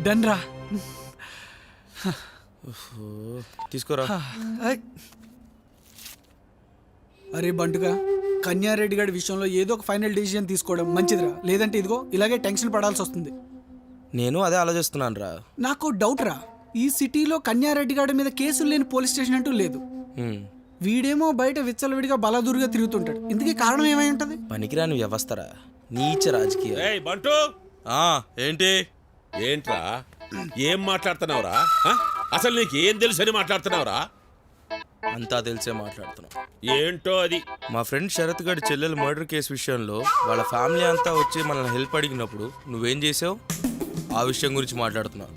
Done రా. తీసుకోరా. అరే బంటుగా, కన్యారెడ్డి గారి విషయంలో ఏదో ఒక ఫైనల్ డెసిజన్ తీసుకోవడం మంచిదిరా. లేదంటే ఇదిగో ఇలాగే టెన్షన్ పడాల్సి వస్తుంది. నేను అదే ఆలోచిస్తున్నాను రా. నాకు డౌట్ రా, ఈ సిటీలో కన్యారెడ్డి గారి మీద కేసులు లేని పోలీస్ స్టేషన్ అంటూ లేదు. వీడేమో బయట విచ్చలవిడిగా బలదూరుగా తిరుగుతుంటాడు. ఇందుకే కారణం ఏమై ఉంటది? పనికిరాని వ్యవస్థరా, నీచ రాజకీయ. బంటు ఏంటి ఏంట్రా ఏం మాట్లాడుతున్నావురా? అసలు నీకు ఏం తెలుసు అని మాట్లాడుతున్నావురా? అంతా తెలిసే మాట్లాడుతున్నా. ఏంటో అది. మా ఫ్రెండ్ శరత్ గడి చెల్లెలు మర్డర్ కేసు విషయంలో వాళ్ళ ఫ్యామిలీ అంతా వచ్చి మనల్ని హెల్ప్ అడిగినప్పుడు నువ్వేం చేసావు? ఆ విషయం గురించి మాట్లాడుతున్నా.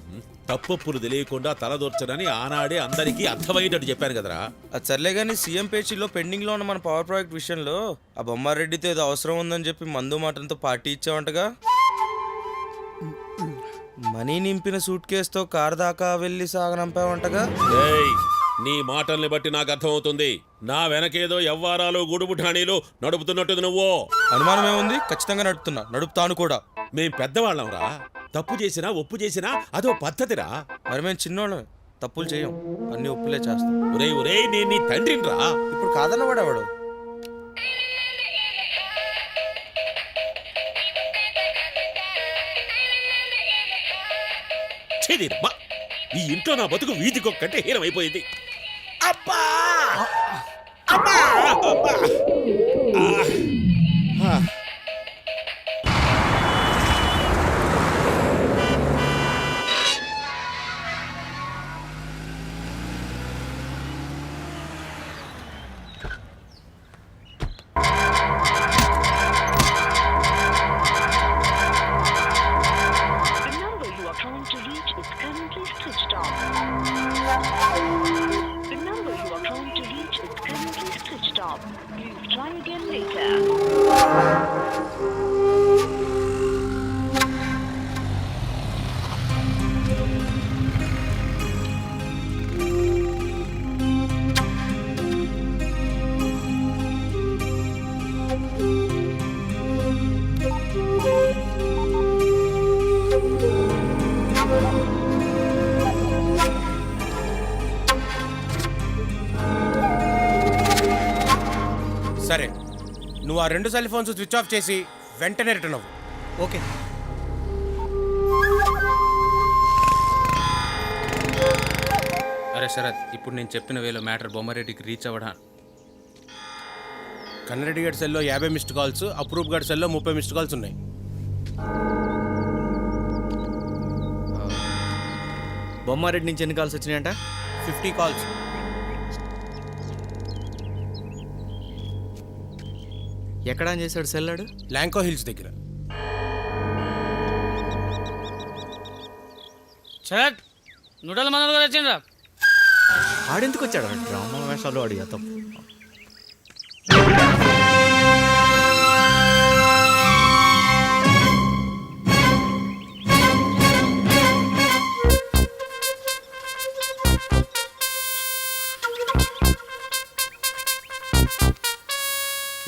తప్పులు తెలియకుండా తలదూర్చడని ఆనాడే అందరికీ అర్థమయ్యేటట్టు చెప్పాను కదరా. అది సర్లే కానీ సీఎం పేచీలో పెండింగ్ లో ఉన్న మన పవర్ ప్రాజెక్ట్ విషయంలో ఆ బొమ్మారెడ్డితో ఏదో అవసరం ఉందని చెప్పి మందు మాటలతో పార్టీ ఇచ్చావంటగా. మనీ నింపిన సూట్ కేసుతో కారు దాకా వెళ్ళి సాగనంపావంటగా. నీ మాటల్ని బట్టి నాకు అర్థమవుతుంది, నా వెనకేదో ఎవ్వారాలు గుడుబుఠానీలు నడుపుతున్నట్టు నువ్వు. అనుమానం ఏముంది? ఖచ్చితంగా నడుపుతాను కూడా. మేం పెద్దవాళ్ళంరా, తప్పు చేసినా ఒప్పు చేసినా అదో పద్ధతిరా. మరి మేము చిన్నోళ్ళం, తప్పులు చేయం, అన్ని ఒప్పులే చేస్తాం. ఒరే నేను నీ తండ్రినిరా. ఇప్పుడు కాదన్నవాడేవాడు. ఈ ఇంట్లో నా బతుకు వీధికొక్కంటే హీనమైపోయింది. అబ్బా అబ్బా అబ్బా. సరే, నువ్వు ఆ 2 సెల్ ఫోన్స్ స్విచ్ ఆఫ్ చేసి వెంటనే రిటర్న్ అవ్వు. ఓకే. అరే శరత్, ఇప్పుడు నేను చెప్పిన వేలో మ్యాటర్ బొమ్మారెడ్డికి రీచ్ అవ్వడా? కన్నరెడ్డి గడి సెల్లో 50 మిస్డ్ కాల్స్, అప్రూవ్ గడి సెల్లో 30 మిస్డ్ కాల్స్ ఉన్నాయి. బొమ్మారెడ్డి నుంచి ఎన్ని కాల్స్ వచ్చినాయంట? 50 కాల్స్. ఎక్కడ అని చేశాడు సెల్లాడు? ల్యాంకో హిల్స్ దగ్గర. శరత్, నూటల మంది కూడా వచ్చిండ్రా. ఆడెందుకు వచ్చాడు? డ్రామా వేషాలు అడిగా తప్పు.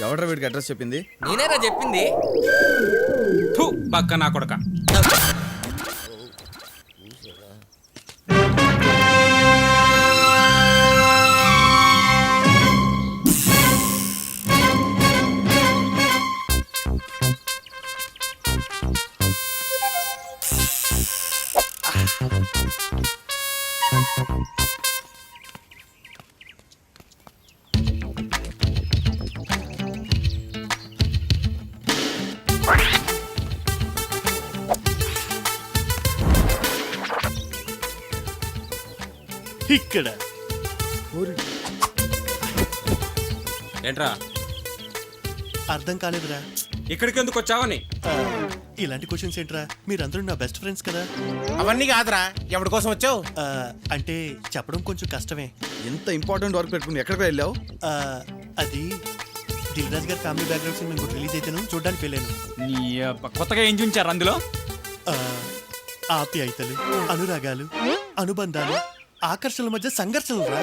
ఎవడ్రా వీడికి అడ్రస్ చెప్పింది? నేనేరా చెప్పింది. పక్క నా కొడక. ఇక్కడ ఏంట్రా అర్థం కాలేదురా. ఇక్కడికి ఎందుకు వచ్చావని? ఇలాంటి క్వశ్చన్స్ ఏంట్రా? మీరందరూ నా బెస్ట్ ఫ్రెండ్స్ కదా. అవన్నీ కాదురా, ఎవరి కోసం వచ్చావు? అంటే చెప్పడం కొంచెం కష్టమే. ఎంత ఇంపార్టెంట్ వర్క్ పెట్టుకుని ఎక్కడికి వెళ్ళావు? అది దిల్ రాజు గారి ఫ్యామిలీ బ్యాక్గ్రౌండ్స్ మేము రిలీజ్ అయితేను చూడడానికి వెళ్ళాను. కొత్తగా ఏం చూపించారు అందులో? ఆప్యాయతలు, అనురాగాలు, అనుబంధాలు, ఆకర్షణల మధ్య సంఘర్షణలు రా.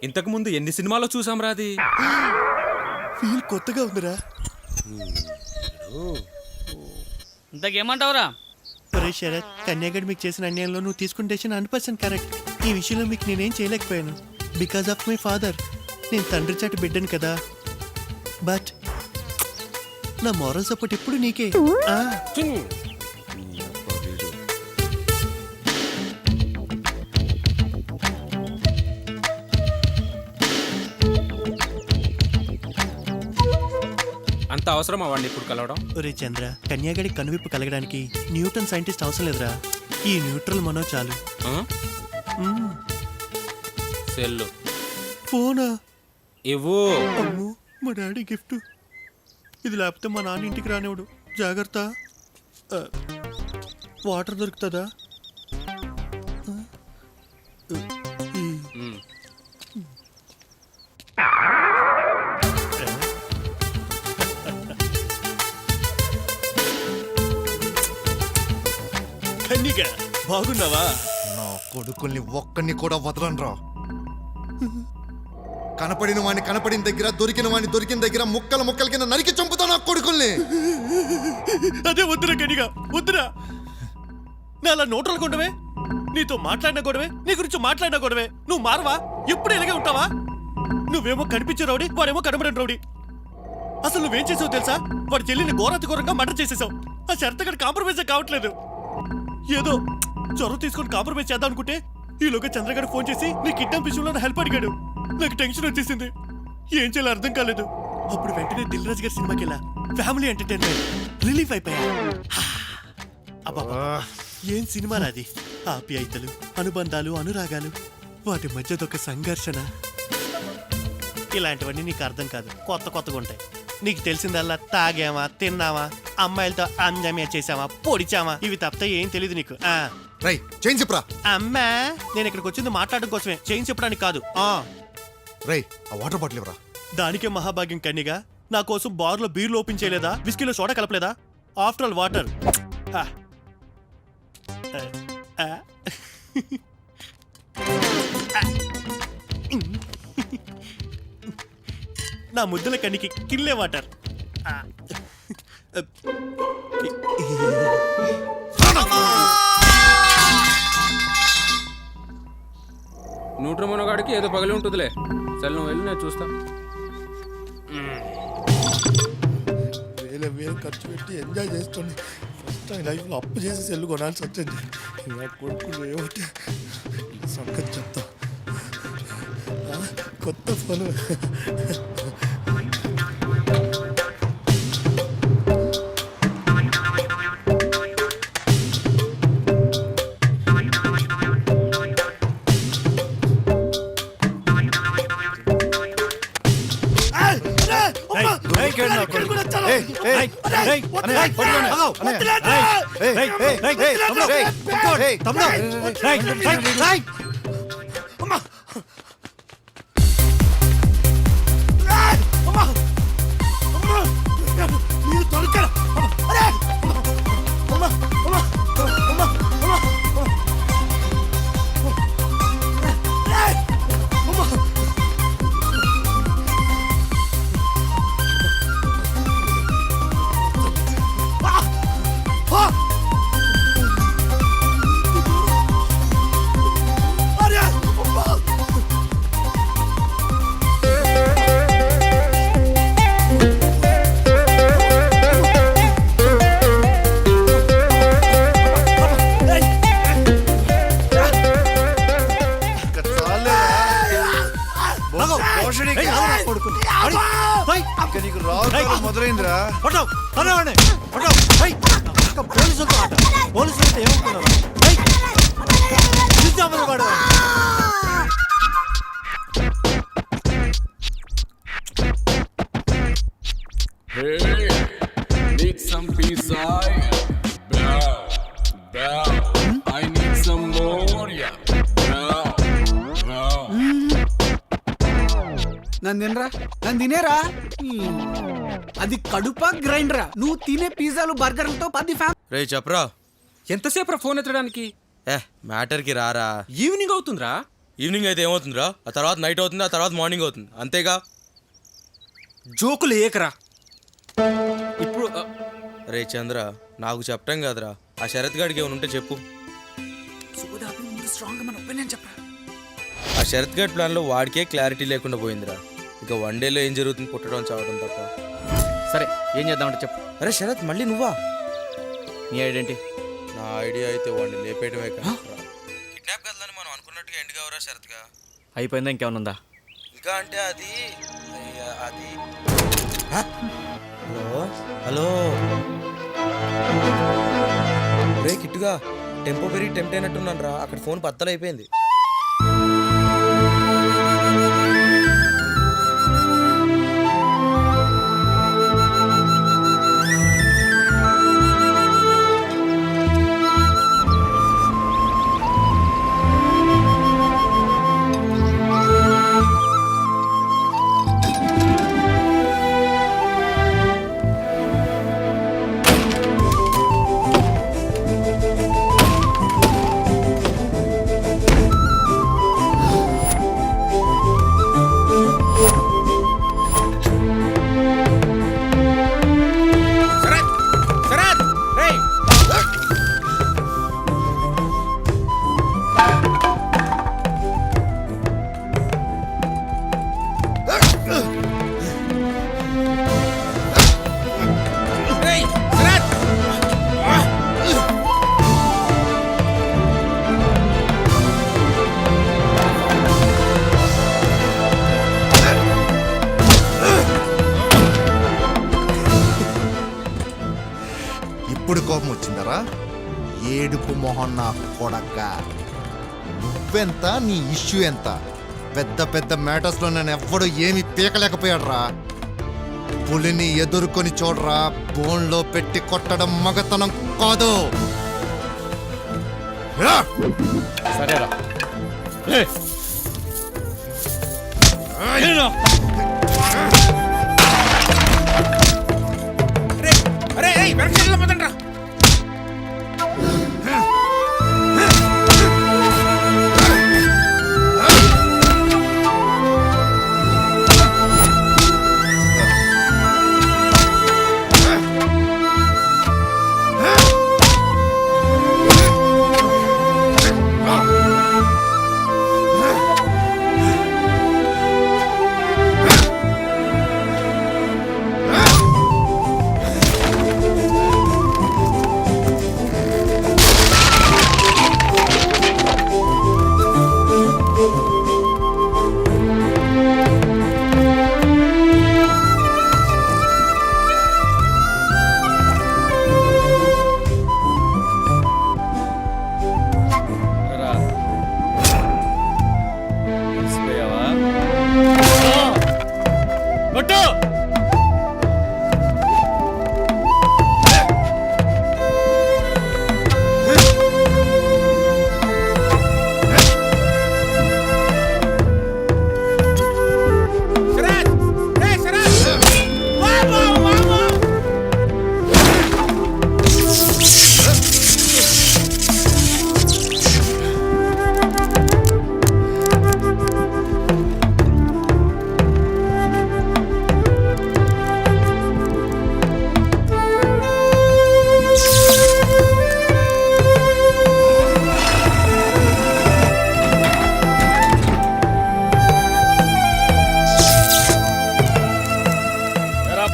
ఇంతకు ముందు ఎన్ని సినిమాలో చూసాం రా అది. ఫీల్ కొత్తగా ఉందిరా. ఇంతకేమంటావురా? ఒరే శరత్, కన్యాగడ్ మీకు చేసిన అన్యాయంలో నువ్వు తీసుకున్న డెసిషన్ 100% కరెక్ట్. ఈ విషయంలో మీకు నేనేం చేయలేకపోయాను బికాస్ ఆఫ్ మై ఫాదర్. నేను తండ్రి చాటు బిడ్డను కదా. బట్ నా మోరల్ సపోర్ట్ ఇప్పుడు నీకే. ఆ, అంత అవసరం అవ్వండి ఇప్పుడు కలవడం. ఒరే చంద్ర, కన్యాగడి కనువిప్పు కలగడానికి న్యూటన్ సైంటిస్ట్ అవసరం లేదురా. ఈ న్యూట్రల్ మనో చాలు. ఆ? మ్మ్. సెల్లు ఫోనా? ఇవ్వు. అమ్మో, మా డాడీ గిఫ్ట్. ఇది లేకపోతే మా నాన్న ఇంటికి రానివాడు. జాగ్రత్త. ఆ, వాటర్ దొరుకుతుందా? మ్. కన్నిక, బాగున్నావా? నా కొడుకుల్ని ఒక్కడిని కూడా వదలనరా. కనపడిన వాడిని కనపడిన దగ్గర, దొరికిన వాడిని దొరికిన దగ్గర ముక్కల ముక్కల కింద నరికి చంపుతా నా కొడుకుల్ని. అదే వద్దురా కన్నిక, వద్దురా. నా అలా నోట్రలు కొండవే, నీతో మాట్లాడిన గొడవే, నీ గురించి మాట్లాడిన గొడవే. నువ్వు మారవా? ఎప్పుడు ఇలాగే ఉంటావా? నువ్వేమో కనిపించే రౌడీ, వాడేమో కనబడిన రౌడీ. అసలు నువ్వేం చేసావు తెలుసా? వాడి చెల్లిని ఘోరాతి ఘోరంగా మర్డర్ చేసేసావు. ఆ శరతగడ కాంప్రమైజ్ కావట్లేదు. ఏదో చొరవ తీసుకొని కాంప్రమైజ్ చేద్దాం అనుకుంటే ఈలోగా చంద్రగాడు ఫోన్ చేసి నీ కిడ్నాప్ విషయంలో హెల్ప్ అడిగాడు. నాకు టెన్షన్ వచ్చేసింది. ఏం చేయాలో అర్థం కాలేదు. అప్పుడు వెంటనే దిల్ రాజు గారి సినిమాకి వెళ్ళా. Family entertainment. రిలీఫ్ అయిపోయా. అబ్బా, ఏం సినిమా అది! ఆప్యాయతలు, అనుబంధాలు, అనురాగాలు, వాటి మధ్యదొక సంఘర్షణ. ఇలాంటివన్నీ నీకు అర్థం కాదు, కొత్త కొత్తగా ఉంటాయి. నీకు తెలిసిందల్లా తాగామా, తిన్నామా, అమ్మాయిలతో అంజామియా చేసామా, పొడిచామా, ఇవి తప్పితే ఏం తెలీదు నీకు. రై చేంజ్ చెప్పురా. అమ్మా, నేను ఇక్కడికి వచ్చింది మాట్లాడడం కోసమే, చేయించి చెప్పడానికి కాదు. రై ఆ వాటర్ బాటిల్ ఇవ్వరా. దానికే మహాభాగ్యం కన్నిగా. నా కోసం బార్లో బీర్లు ఓపెన్ చేయలేదా? విస్కీలో సోడా కలపలేదా? After all water. నా ముద్దుల కన్నికి కిల్లే వాటర్. న్యూట్రల్ మనోగాడికి ఏదో పగలి ఉంటుందిలే. సరే నువ్వు వెళ్ళి నేను చూస్తా. వేల వేలు ఖర్చు పెట్టి ఎంజాయ్ చేస్తుంది. ఫస్ట్ టైం లైఫ్లో అప్పు చేసి సెల్లు కొనాల్సి వచ్చింది. నా కొడుకులు ఏమంటే సంగతి చెప్తా. కొత్త ఫోన్. మొదలైందిరా. పోలీసులతో ఆట. పోలీసులతో ఏమనుకున్నావా? Need some pizza, bow, bow. I need some more, yeah. Bow, bow. నన్ను తినరా, నన్ను తినేరా. అది కడుపా గ్రైండరా? నువ్వు తినే పిజ్జాలు బర్గర్లతో 10 ఫ్యామిలీ. రే చెప్పరా. ఎంతసేపు ఫోన్ ఎత్తడానికి? మ్యాటర్కి రారా. ఈవినింగ్ అవుతుందిరా. ఈవినింగ్ అయితే ఏమవుతుందిరా? ఆ తర్వాత నైట్ అవుతుంది, ఆ తర్వాత మార్నింగ్ అవుతుంది, అంతేగా. జోకులు ఏకరా ఇప్పుడు. రే చంద్ర, నాకు చెప్పటం కదరా, ఆ శరత్ గాడికి ఏమైనా ఉంటే చెప్పు. సోదాపి ముందు స్ట్రాంగ్ మన ఒపీనియన్ చెప్పరా. ఆ శరత్ గాడి ప్లాన్లో వాడికే క్లారిటీ లేకుండా పోయిందిరా. ఇక 1 డేలో ఏం జరుగుతుంది, పుట్టడం చావడం తప్ప. సరే ఏం చేద్దామంటే చెప్పు. అరే శరత్, మళ్ళీ నువ్వా? నీ ఐడెంటిటీ. నా ఐడియా అయితే వాడిని లేపేయడమే కదా. కిడ్నాప్ కదని మనం అనుకున్నట్టుగా ఎండ్ కావరా శరత్గా? అయిపోయిందా ఇంకేమైనా ఉందా? ఇంకా అంటే అది హలో హలో రే కిట్టుగా, టెంపో పెరిగి టెంప్ట్ అయినట్టున్నాను రా. అక్కడ ఫోన్ బద్దలైపోయింది. ఇప్పుడు కోపం వచ్చిందరా? ఏడుపు మొహం నా కొడక. నువ్వెంత, నీ ఇష్యూ ఎంత? పెద్ద పెద్ద మ్యాటర్స్లో నేను ఎవ్వడు ఏమీ పీకలేకపోయాడు రా. పులిని ఎదుర్కొని చూడరా. బోన్లో పెట్టి కొట్టడం మగతనం కాదు. రా! సరేరా.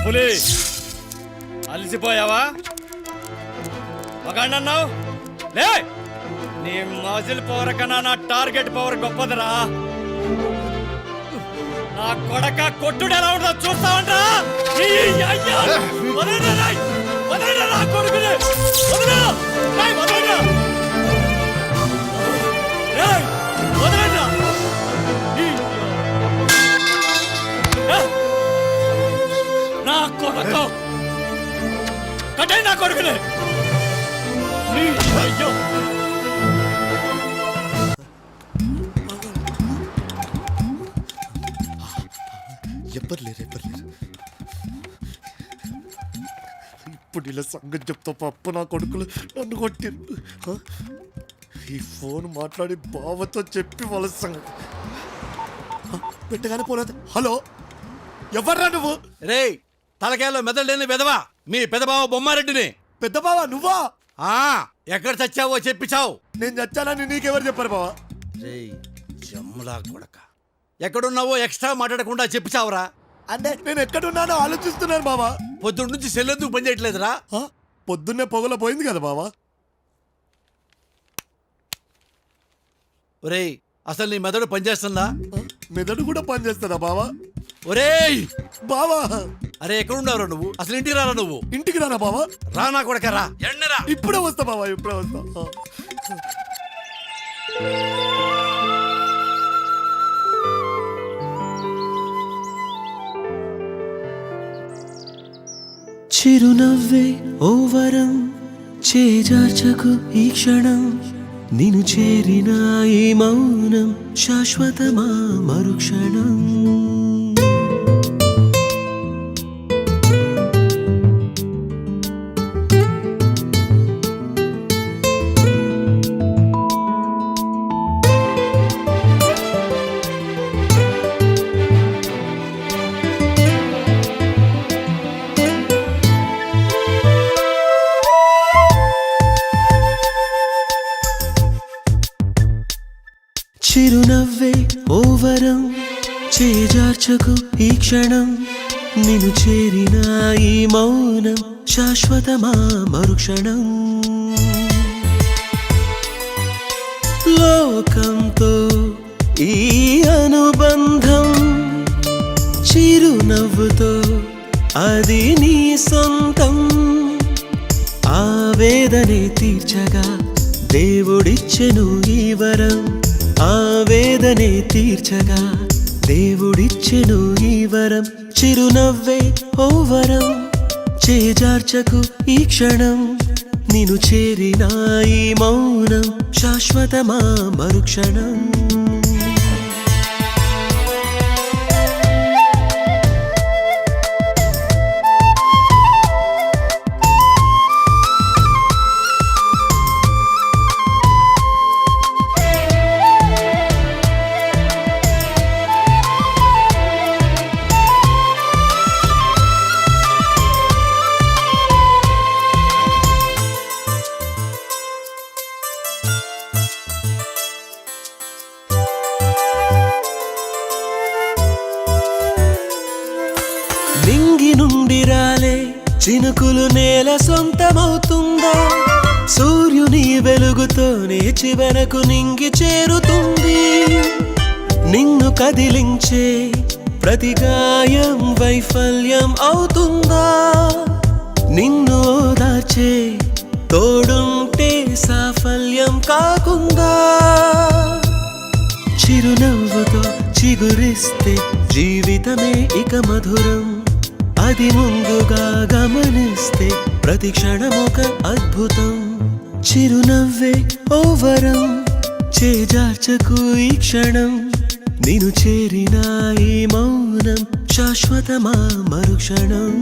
పులి అలసిపోయావా? మగాణ్ణన్నావు లే. నీ మజిల్ పవర్ కన్నా నా టార్గెట్ పవర్ గొప్పదిరా. నా కొడక కొట్టుడు ఎలా ఉంటుందో చూస్తావంటరా? నా కొడుకుని నా కొడుకు కట్టండి, నా కొడుకుని. అయ్యో ఎవ్వరు లేరు. ఇప్పుడు ఇలా సంగతి చెప్తా పప్పు. నా కొడుకులు నన్ను కొట్టిరు. ఈ ఫోన్ మాట్లాడి బావతో చెప్పి వాళ్ళ సంగతి పెట్టగానే పోలేదు. హలో, ఎవర్రా నువ్వు? రే తలకాయలో మెదడు లేని పెదవా, మీ పెదబావ బొమ్మారెడ్డిని. పెద్ద బావా నువ్వా? ఎక్కడ చచ్చావో చెప్పి చావు. నేను చచ్చానని నీకెవరు చెప్పారు బావా? రేయ్ జమ్లా కొడక, ఎక్కడున్నావో ఎక్స్ట్రా మాట్లాడకుండా చెప్పి చావురా. అంటే నేను ఎక్కడున్నానో ఆలోచిస్తున్నాను బావా. పొద్దున్న నుంచి సెల్ ఎందుకు పని చేయట్లేదురా? పొద్దున్నే పొగలో పోయింది కదా బావా. ఒరేయ్ అసలు నీ మెదడు పనిచేస్తుందా? మెదడు కూడా పనిచేస్తుందా బావా? ఒరేయ్ బావా అరే ఎక్కడున్నావు నువ్వు? అసలు ఇంటికి రారా నువ్వు? ఇంటికి రానా బావా? రానా కొడక రా, ఎండరా. ఇప్పుడే వస్తా బావా, ఇప్పుడే వస్తా. చిరునవ్వే ఓ వరం, చేజార్చకు ఈ క్షణం, నిన్ను చేరిన ఈ మౌనం శాశ్వతమా మరుక్షణం. చిరునవ్వే ఓ వరం, చేజార్చకు ఈ క్షణం, నిన్ను చేరిన ఈ మౌనం శాశ్వతమా మరుక్షణం. లోకంతో ఈ అనుబంధం, చిరునవ్వుతో అది నీ సొంతం. ఆవేదనే తీర్చగా దేవుడిచ్చెను ఈ వరం, ఆవేదనే తీర్చగా దేవుడిచ్చెను ఈ వరం. చిరునవ్వే ఓ వరం, చేజార్చకు ఈ క్షణం, నిన్ను చేరిన ఈ మౌనం శాశ్వతమా మరుక్షణం. నింగి నుండి రాలే చినుకులు నేల సొంతమవుతుందా? సూర్యుని వెలుగుతోనే చివరకు నింగి చేరుతుంది. నిన్ను కదిలించే ప్రతి గాయం వైఫల్యం అవుతుందా? నిన్ను ఓదార్చే తోడుంటే సాఫల్యం కాకుందా? చిరునవ్వుతో చిగురిస్తే జీవితమే ఇక మధురం, అది ముందుగా గమనిస్తే ప్రతి క్షణమొక అద్భుతం. చిరునవ్వే ఓ వరం, చేజార్చకు ఈ క్షణం, నిన్ను చేరిన ఈ మౌనం శాశ్వతమా మరుక్షణం.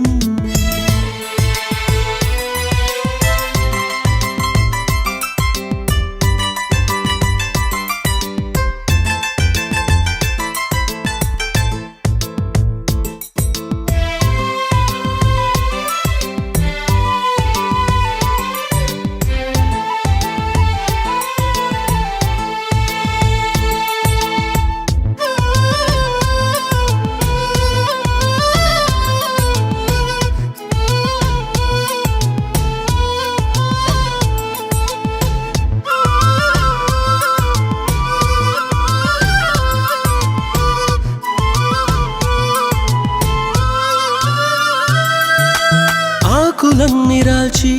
ఆకులన్నీ రాల్చి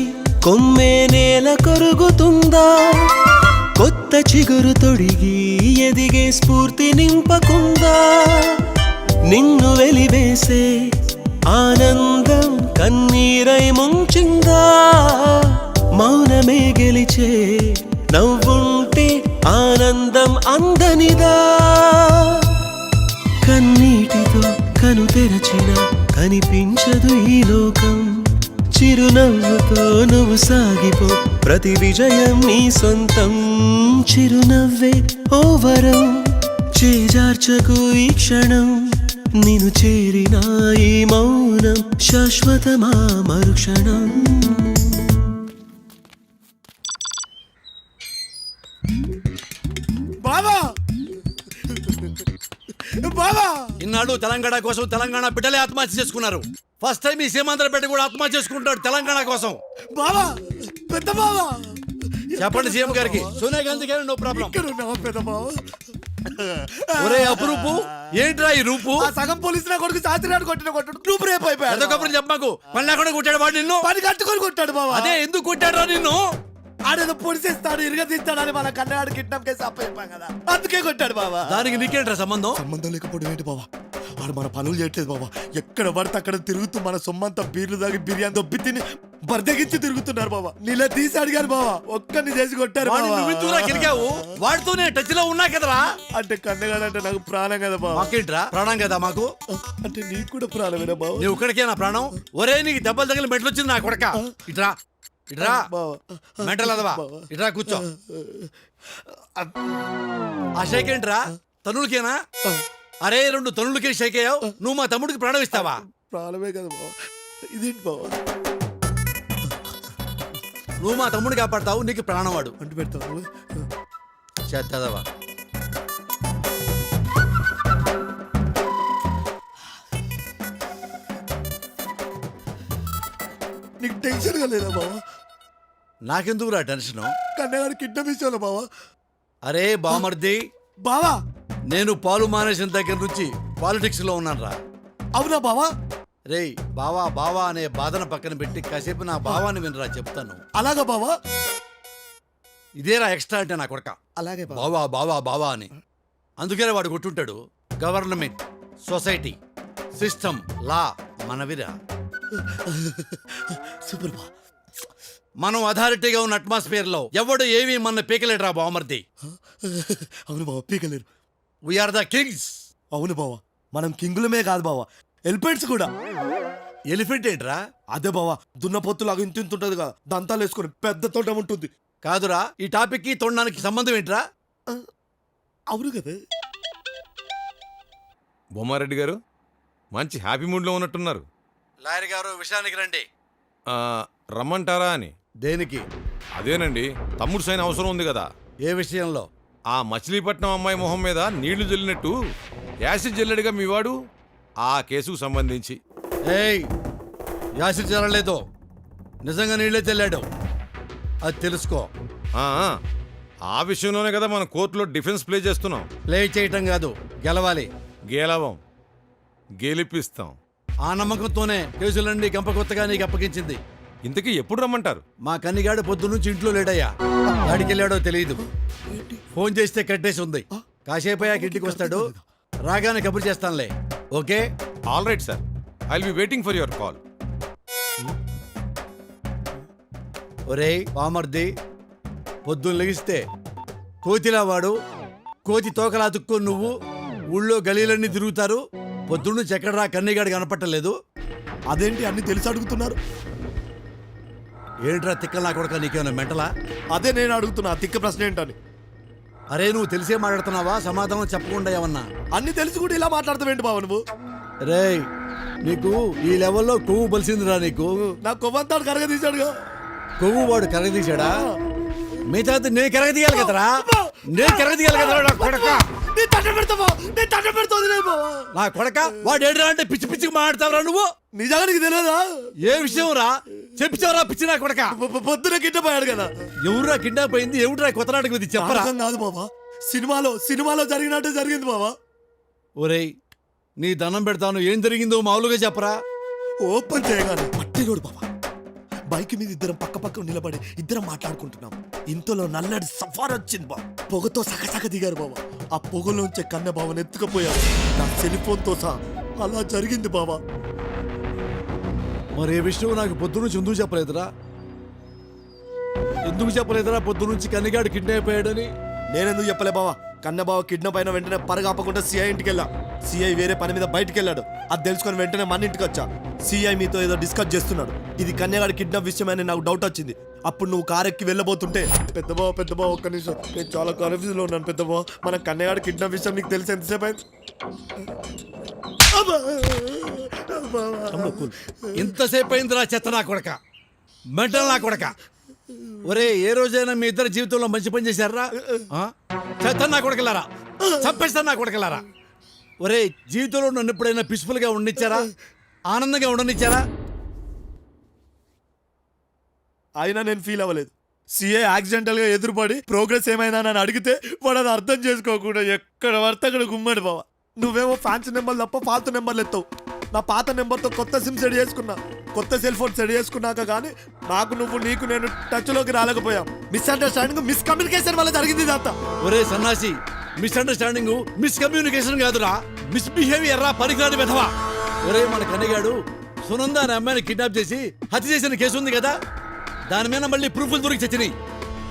కొమ్మే నేల కొరుగుతుందా? కొత్త చిగురు తొడిగి ఎదిగే స్ఫూర్తి నింపకుందా? నిన్ను వెలివేసే ఆనందం కన్నీరై ముంచిందా? మౌనమే గెలిచే నవ్వుంటే ఆనందం అందనిదా? కన్నీటితో కను తెరచిన కనిపించదు ఈ లోకం, చిరునవ్వుతో నువ్వు సాగిపో ప్రతి విజయం నీ సొంతం. చిరునవ్వే ఓ వరం, చేజార్చకు ఈ క్షణం, నిన్ను చేరిన ఈ మౌనం శాశ్వతమా మరుక్షణం. బావా ఇన్నాడు తెలంగాణ కోసం తెలంగాణ బిడ్డలే ఆత్మహత్య చేసుకున్నారు. ఫస్ట్ టైం ఈ సీమాంధ్ర బిడ్డ కూడా ఆత్మహత్య చేసుకుంటాడు తెలంగాణ కోసం. బావా పెద్ద బావా చెప్పండి సీఎం గారికి. సోనియా గాంధీ గారు నో ప్రాబ్లం. ఇక్కడ ఉన్నావా పెద్ద బావా? ఒరే అపురూపు, ఏంట్రా ఈ రూపు? ఆ సగం పోలీసుల కొడుకు శాస్త్రి కొట్టిన కొట్టాడు నువ్వు రేపు అయిపోయాడు. అదొకప్పుడు చెప్పమాకు. పని లేకుండా కొట్టాడు వాడు నిన్ను. పని కట్టుకొని కొట్టాడు బావా. అదే ఎందుకు కొట్టాడు నిన్ను? ఆడేదో పొడిసేస్తాడు ఇరగదీస్తాడని మన కన్నవాడు కిడ్నాప్ కేసు అప్పచెప్పాం కదా, అందుకే కొట్టాడు బావా. దానికి నీకేంట్రా సంబంధం? సంబంధం లేకపోవడం ఏంటి బావా? వాడు మన పనులు చేయట్లేదు బావా. ఎక్కడ పడితే అక్కడ తిరుగుతూ మన సొమ్మంతా బీర్లు తాగి బిర్యానీ దొబ్బి తిని బర్దగించి తిరుగుతున్నారు బావా. నీలా తీసి అడిగారు బావా, ఒక్కరిని చేసి కొట్టారు వాడిని బావా. నువ్వు ఇంతూరా కిరికావు. వాడితోనే టచ్ లో ఉన్నా కదరా. అంటే కన్నగాడు అంటే నాకు ప్రాణం కదా బావా. మాకేంట్రా ప్రాణం కదా మాకు. అంటే నీకు కూడా ప్రాణమేనా బావా? నువ్వు ఇక్కడికే నా ప్రాణం. ఒరే నీకు దెబ్బలు తగిలి మెట్లు వచ్చింది నా కొడక. ఇట్రా ఇట్రా బావా. మెంటల్ అదవా. ఇట్రా కూర్చో. ఆ షేక్ ఏంట్రా తనులకేనా? అరే 2 తనులకి షేక్ అయ్యావు. నువ్వు మా తమ్ముడికి ప్రాణం ఇస్తావా? ప్రాణమే కదా బావా. ఇదేంటి బావా? నువ్వు మా తమ్ముడిని కాపాడతావు, నీకు ప్రాణం వాడు. అంటు పెడతావు. చేద్దవా. నీకు టెన్షన్ గా లేదా బావా? నాకెందుకురా టెన్షన్? కన్నగాడు కిడ్నాప్ ఇచ్చాను బావా. అరే బామర్ది, బావా నేను పాలు మానేసిన దగ్గర నుంచి పాలిటిక్స్ లో ఉన్నాను రా. అవునా బావా? రేయ్ బావా బావా అనే బాధను పక్కన పెట్టి కాసేపు నా భావాన్ని వినరా చెప్తాను. అలాగా బావా? ఇదేరా ఎక్స్ట్రా అంటే నా కొడక. అలాగే బావా. బావా బావా బావా అని. అందుకనే వాడు కొట్టుంటాడు. గవర్నమెంట్, సొసైటీ, సిస్టమ్, లా మనవిరా. సూపర్ బా. మనం అథారిటీగా ఉన్న అట్మాస్ఫియర్ లో ఎవడు ఏమీ మన పీకలేడురా బామర్ది. అవును బావా, పీకలేరు. We are the Kings. అవును బావా, మనం కింగులమే కాదు బావా, ఎలిఫెంట్స్ కూడా. ఎలిఫెంట్ ఏంట్రా? అదే బావా, దున్నపోతులాగా ఇంత ఉంటది కదా, దంతాలు వేసుకొని పెద్ద తోట ఉంటుంది. కాదురా, ఈ టాపిక్ కి తొండడానికి సంబంధం ఏంట్రా? అవును కదా. బొమ్మారెడ్డి గారు మంచి హ్యాపీ మూడ్లో ఉన్నట్టున్నారు. లాయర్ గారు విషయానికి రండి. ఆ, రమ్మంటారా అని. దేనికి? అదేనండి, తమ్ముడు సైన్ అవసరం ఉంది కదా. ఏ విషయంలో? ఆ మచిలీపట్నం అమ్మాయి మొహం మీద నీళ్లు జల్లినట్టు యాసిడ్ జల్లెడుగా మీవాడు, ఆ కేసుకు సంబంధించి. ఏయ్, యాసిడ్ జరగలేదు, నిజంగా నీళ్ళే తెల్లాడు. అది తెలుసుకో. ఆ విషయంలోనే కదా మనం కోర్టులో డిఫెన్స్ ప్లే చేస్తున్నాం. ప్లే చేయటం కాదు, గెలవాలి. గేలవం, గెలిపిస్తాం. ఆ నమ్మకంతోనే కేసులన్నీ గంపకొత్తగా నీకు అప్పగించింది. ఇంతకీ ఎప్పుడు రమ్మంటారు? మా కన్నిగాడు పొద్దున్నుంచి ఇంట్లో లేడయ్యా. ఎక్కడికి వెళ్ళాడో తెలియదు. ఫోన్ చేస్తే కట్టేసి ఉంది. కాసేపు అయ్యాక ఇంటికి వస్తాడు. రాగానే కబురు చేస్తానులే. Okay? All right sir, I will be waiting for your call. ఒరేయ్ బామర్ది, పొద్దున్న లెగిస్తే కోతిలా వాడు, కోతి తోకలా తుక్కు నువ్వు, ఊళ్ళో గలీలన్నీ తిరుగుతారు. పొద్దున్నుంచి ఎక్కడరా కన్నీగాడు కనపట్టలేదు. అదేంటి అన్ని తెలిసి అడుగుతున్నారు? ఏంట్రా తిక్కలు నా కొడక, నీకేమైనా మెంటలా? అదే నేను అడుగుతున్నా, తిక్క ప్రశ్న ఏంటని. అరే నువ్వు తెలిసే మాట్లాడుతున్నావా? సమాధానం చెప్పకుండా ఏమన్నా? అన్ని తెలిసి కూడా ఇలా మాట్లాడతావేంటి బావ నువ్వు? రేయ్, నీకు ఈ లెవెల్లో కొవ్వు బలిసిందిరా. నీకు నా కొవ్వంతాడు కరగ తీశాడుగా. కొవ్వు వాడు కరగదీశాడా? మిగతా నేను కరగదీయాలి కదరా. నేను కరగదీయాలి కదరా నా కొడక. నా కొడక వాడు ఏడురా అంటే పిచ్చి పిచ్చికి మాట్లాడతావురా నువ్వు. నిజానికి తెలియదా? ఏ విషయం రా చెప్తావరా పిచ్చి నా కొడక. పొద్దున కిడ్నాప్ కదా. ఎవరురా కిడ్నాప్ అయింది? ఏమిట్రా కొత్త నాటకం ఇది చెప్పరా? కాదు బాబా, సినిమాలో జరిగినట్టే జరిగింది బాబా. ఒరేయ్ నీ దండం పెడతాను, ఏం జరిగిందో మామూలుగా చెప్పరా. ఓపెన్ చేయగానే పట్టినోడు బాబా. బైక్ మీద ఇద్దరం పక్క నిలబడి ఇద్దరం మాట్లాడుకుంటున్నాం. ఇంతలో నల్లడి సఫార్ వచ్చింది బా. పొగతో సగసగ దిగారు బాబా. ఆ పొగలోంచే కన్న బావని ఎత్తుకుపోయారు నా సెల్ఫోన్తో సహా. అలా జరిగింది బాబా. మరి ఏ విషయం నాకు పొద్దు నుంచి ఎందుకు చెప్పలేదురా? ఎందుకు చెప్పలేదురా పొద్దు నుంచి కన్నిగాడు కిడ్నాప్ అయ్యాడని? నేనెందుకు చెప్పలే బావా? కన్నబావ కిడ్నాప్ అయిన వెంటనే పరగాపకుండా సిఐ ఇంటికి వెళ్ళా. సిఐ వేరే పని మీద బయటికి వెళ్ళాడు. అది తెలుసుకొని వెంటనే మన ఇంటికి వచ్చా. సిఐ మీతో ఏదో డిస్కస్ చేస్తున్నాడు. ఇది కన్యగాడి కిడ్నాప్ విషయమని నాకు డౌట్ వచ్చింది. అప్పుడు నువ్వు కారెక్కి వెళ్ళబోతుంటే, పెద్ద బావ ఒక్క నిమిషం, నేను చాలా కన్ఫ్యూజ్ లో ఉన్నాను పెద్ద బావ. మన కన్యగాడి కిడ్నాప్ విషయం నీకు తెలిసి ఎంతసేపు అయింది? ఇంతసేపు అయిందిరా చెత్త నా కొడక, మెంటల్ నా కొడక. ఒరే ఏ రోజైనా మీ ఇద్దరు జీవితంలో మంచి పని చేశారా? చెత్త నా కొడకలారా, చంపేస్తా నా కొడకలారా. ఒరే జీవితంలో నన్ను ఎప్పుడైనా పీస్ఫుల్ గా ఉండనిచ్చారా? ఆనందంగా ఉండనిచ్చారా? అయినా నేను ఫీల్ అవ్వలేదు. సీఏ యాక్సిడెంటల్ గా ఎదురుపడి ప్రోగ్రెస్ ఏమైనా అని అడిగితే వాడు అది అర్థం చేసుకోకుండా ఎక్కడ పడితే అక్కడ గుమ్మడి బావ. నువ్వేమో ఫ్యాన్సీ నెంబర్లు తప్ప ఫాల్తు నెంబర్లు ఎత్తావు. నా పాత నెంబర్తో కొత్త సిమ్ సెట్ చేసుకున్నా, కొత్త సెల్ ఫోన్ సెట్ చేసుకున్నాక కానీ నీకు నేను టచ్ లోకి రాలేకపోయాం. మిస్అండర్స్టాండింగ్, మిస్కమ్యూనికేషన్ వల్ల జరిగింది ఇదంతా. ఒరే సన్నాసి, మిస్అండర్స్టాండింగ్ మిస్కమ్యూనికేషన్ కాదురా, మిస్బిహేవియర్ రా, పనికిరాని వెధవా. ఒరే మన కన్నగాడు సునంద అనే అమ్మాయిని కిడ్నాప్ చేసి హత్య చేసిన కేసు ఉంది కదా, దాని మీద మళ్ళీ ప్రూఫ్లు దొరికి చచ్చినాయి.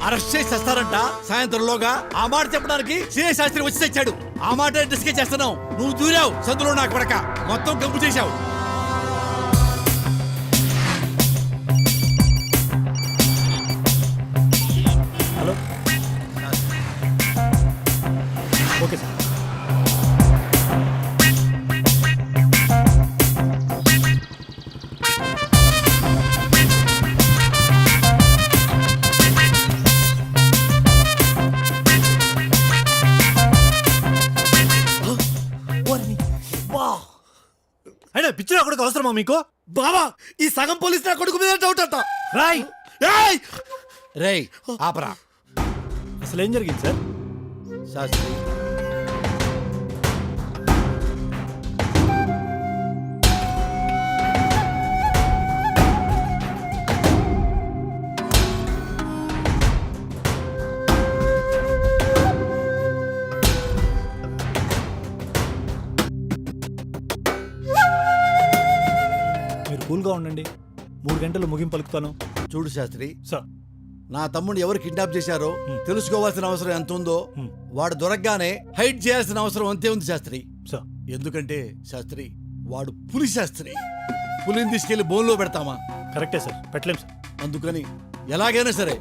అరెస్ట్ చేసి చేస్తారంట సాయంత్రంలోగా. ఆ మాట చెప్పడానికి సిఐ శాస్త్రి వచ్చి తెచ్చాడు. ఆ మాట డిస్కస్ చేస్తున్నావు. నువ్వు దూరావు సందులో నాకు పడక మొత్తం కంపు చేశావు. Hello, okay sir. అయినా పిచ్చిన కొడుకు అవసరమా మీకు? బావా, ఈ సగం పోలీస్ నా కొడుకు మీద డౌట్ అంట. రాయ్, రేయ్ ఆపరా. అసలు ఏం జరిగింది సార్? శాస్త్రి మీరు కూల్గా ఉండండి, 3 గంటలు ముగింపు పలుకుతాను. చూడు శాస్త్రి, సార్, నా తమ్ముడు ఎవరు కిడ్నాప్ చేశారో తెలుసుకోవాల్సిన అవసరం ఎంత ఉందో వాడు దొరకగానే హైడ్ చేయాల్సిన అవసరం అంతే ఉంది శాస్త్రి. సార్, ఎందుకంటే శాస్త్రి వాడు పులి శాస్త్రి. పులిని తీసుకెళ్లి బోన్లో పెడతామా? కరెక్టే సార్, పెట్టలేం సార్. అందుకని ఎలాగైనా సరే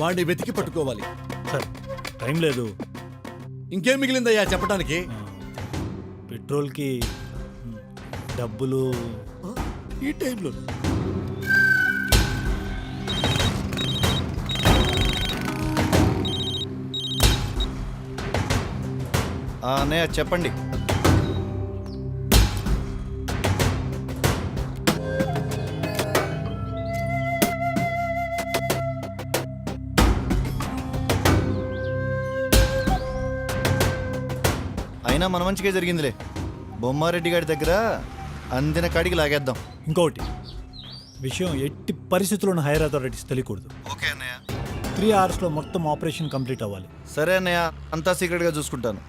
వాడిని వెతికి పట్టుకోవాలి. సార్, టైం లేదు. ఇంకేం మిగిలిందయ్యా చెప్పడానికి? పెట్రోల్కి డబ్బులు ఈ టైంలో అన్నయ్య చెప్పండి. అయినా మన మంచిగా జరిగిందిలే. బొమ్మారెడ్డి గారి దగ్గర అందిన కాడికి లాగేద్దాం. ఇంకొకటి విషయం, ఎట్టి పరిస్థితుల్లోనూ హైర్ అథారిటీస్ తెలియకూడదు. ఓకే అన్నయ్య. 3 అవర్స్లో మొత్తం ఆపరేషన్ కంప్లీట్ అవ్వాలి. సరే అన్నయ్య, అంతా సీక్రెట్గా చూసుకుంటాను.